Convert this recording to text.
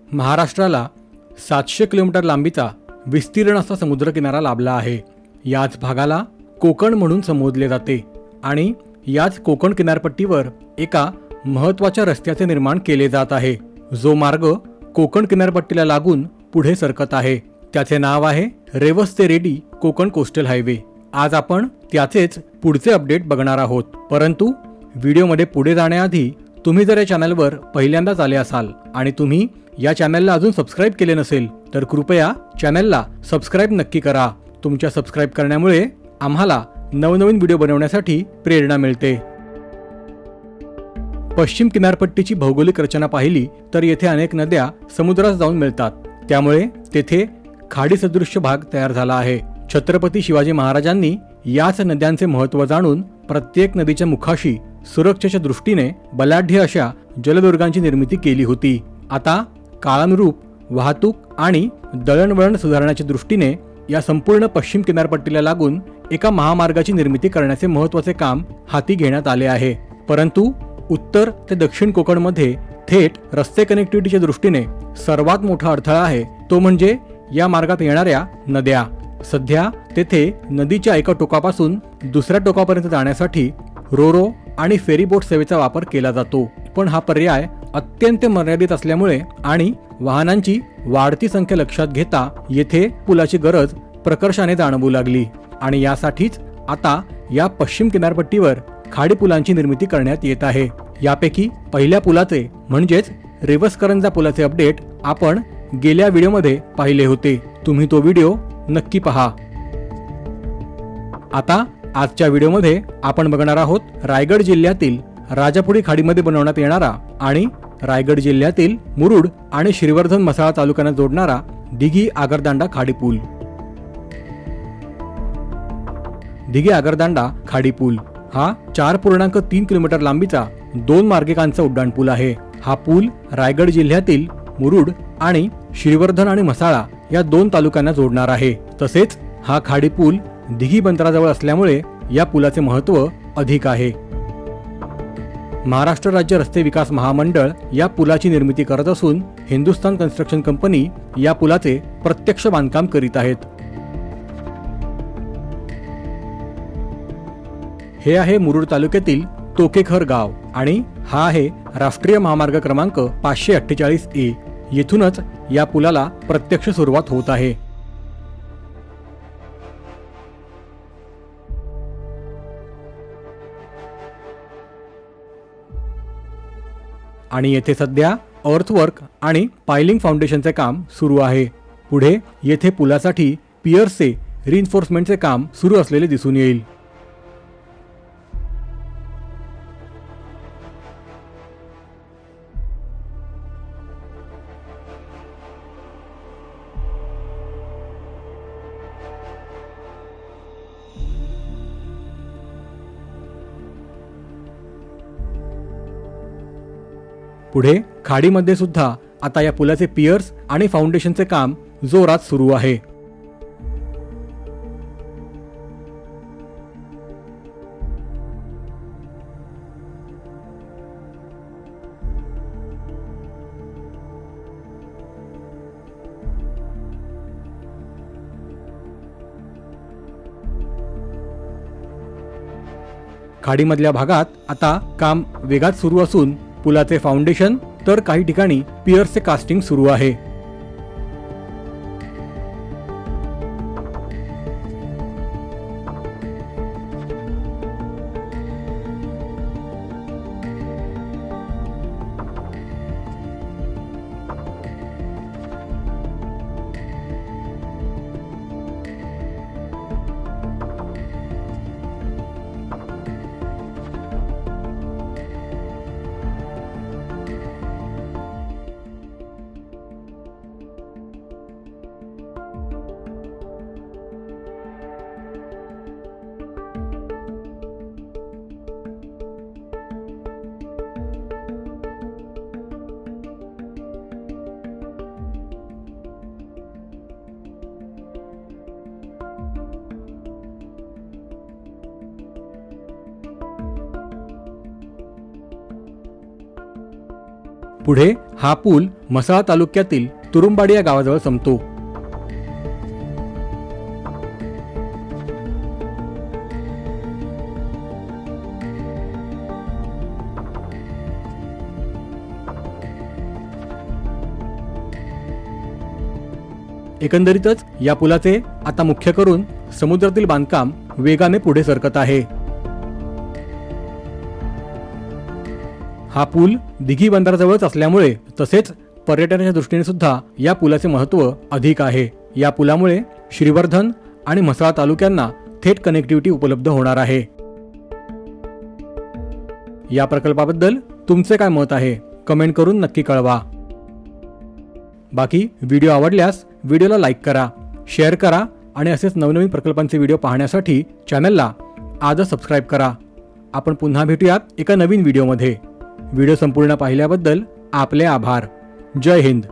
महाराष्ट्राला 700 किलोमीटर लांबीचा विस्तीर्ण असा समुद्रकिनारा लाभला आहे। याच भागाला कोकण म्हणून संबोधले जाते आणि याच कोकण किनारपट्टीवर एका महत्त्वाच्या रस्त्याचे निर्माण केले जात आहे, जो मार्ग कोकण किनारपट्टीला लागून पुढे सरकत आहे। त्याचे नाव आहे रेवस ते रेडी कोकण कोस्टल हायवे। आज आपण त्याचेच पुढचे अपडेट बघणार आहोत, परंतु व्हिडिओमध्ये पुढे जाण्याआधी तुम्ही जर या चॅनलवर पहिल्यांदाच आले असाल आणि तुम्ही या चॅनलला अजून सबस्क्राइब केले नसेल तर कृपया चॅनलला सबस्क्राइब नक्की करा। तुमच्या सबस्क्राइब करण्यामुळे आम्हाला नवनवीन व्हिडिओ बनवण्यासाठी प्रेरणा मिळते। पश्चिम किनारपट्टीची भौगोलिक रचना पाहिली तर येथे अनेक नद्या समुद्रात जाऊन मिळतात, त्यामुळे तेथे खाडी सदृश्य भाग तयार झाला आहे। छत्रपती शिवाजी महाराजांनी याच नद्यांचे महत्त्व जाणून प्रत्येक नदीच्या मुखाशी सुरक्षेच्या दृष्टीने बलाढ्य अशा जलदुर्गांची निर्मिती केली होती। आता काळानुरूप वाहतूक आणि दळणवळण सुधारण्याच्या दृष्टीने या संपूर्ण पश्चिम किनारपट्टीला लागून एका महामार्गाची निर्मिती करण्याचे महत्त्वाचे काम हाती घेण्यात आले आहे। परंतु उत्तर ते दक्षिण कोकणमध्ये थेट रस्ते कनेक्टिव्हिटीच्या दृष्टीने सर्वात मोठा अडथळा आहे तो म्हणजे या मार्गात येणाऱ्या नद्या। सध्या तेथे नदीच्या एका टोकापासून दुसऱ्या टोकापर्यंत जाण्यासाठी रोरो आणि फेरीबोट सेवेचा वापर केला जातो, पण हा पर्याय अत्यंत मर्यादित असल्यामुळे आणि वाहनांची वाढती संख्या लक्षात घेता येथे पुलाची गरज प्रकर्षाने जाणवू लागली आणि यासाठीच आता या पश्चिम किनारपट्टीवर खाडी पुलांची निर्मिती करण्यात येत आहे। यापैकी पहिल्या पुलाचे म्हणजेच रेवस करंजा पुलाचे अपडेट आपण गेल्या व्हिडिओमध्ये पाहिले होते, तुम्ही तो व्हिडिओ नक्की पहा। आता आजच्या व्हिडिओमध्ये आपण बघणार आहोत रायगड जिल्ह्यातील राजापुरी खाडीमध्ये बनवण्यात येणारा आणि रायगड जिल्ह्यातील मुरुड आणि श्रीवर्धन म्हसाळा तालुक्यांना जोडणारा दिघी आगरदांडा खाडी पूल। दिघी आगरदांडा खाडी पूल हा 4.3 किलोमीटर लांबीचा 2 मार्गिकांचा उड्डाणपूल आहे। हा पूल रायगड जिल्ह्यातील मुरुड आणि श्रीवर्धन आणि म्हसाळा या 2 तालुक्यांना जोडणार आहे। तसेच हा खाडी पूल दिघी बंदराजवळ असल्यामुळे या पुलाचे महत्त्व अधिक आहे। महाराष्ट्र राज्य रस्ते विकास महामंडळ या पुलाची निर्मिती करत असून हिंदुस्थान कन्स्ट्रक्शन कंपनी या पुलाचे प्रत्यक्ष बांधकाम करीत आहेत। हे आहे मुरुड तालुक्यातील टोकेखर गाव आणि हा आहे राष्ट्रीय महामार्ग क्रमांक 548A। येथूनच या पुलाला प्रत्यक्ष सुरुवात होत आहे। आणि येथे सध्या अर्थवर्क आणि पायलिंग फाउंडेशनचे काम सुरू आहे। पुढे येथे पुलासाठी पियर्सचे रिइन्फोर्समेंटचे काम सुरू असलेले दिसून येईल। पुढे खाडीमध्ये सुद्धा आता या पुलाचे पियर्स आणि फाउंडेशनचे काम जोरात सुरू आहे। खाडीमधल्या भागात आता काम वेगात सुरू असून पुलाचे फाउंडेशन तर काही ठिकाणी पियर्सचे कास्टिंग सुरू आहे। पुढे हा पूल म्हसळा तालुक्यातील तुरुंबाडी या गावाजवळ संपतो. एकंदरीतच या पुलाचे आता मुख्य करून समुद्रातील बांधकाम वेगाने पुढे सरकत आहे. हा पूल दिघी बंदराजवळच असल्यामुळे तसेच पर्यटनाच्या दृष्टीने सुद्धा या पुलाचे महत्त्व अधिक आहे. या पुलामुळे श्रीवर्धन आणि म्हसळा तालुक्यांना थेट कनेक्टिव्हिटी उपलब्ध होणार आहे. या प्रकल्पाबद्दल तुमचे काय मत आहे कमेंट करून नक्की कळवा. बाकी व्हिडिओ आवडल्यास व्हिडिओला लाईक करा, शेअर करा आणि असेच नवनवीन प्रकल्पांचे व्हिडिओ पाहण्यासाठी चॅनलला आजच सबस्क्राईब करा. आपण पुन्हा भेटूयात एका नवीन व्हिडिओमध्ये. व्हिडिओ संपूर्ण पाहिल्याबद्दल आपले आभार. जय हिंद.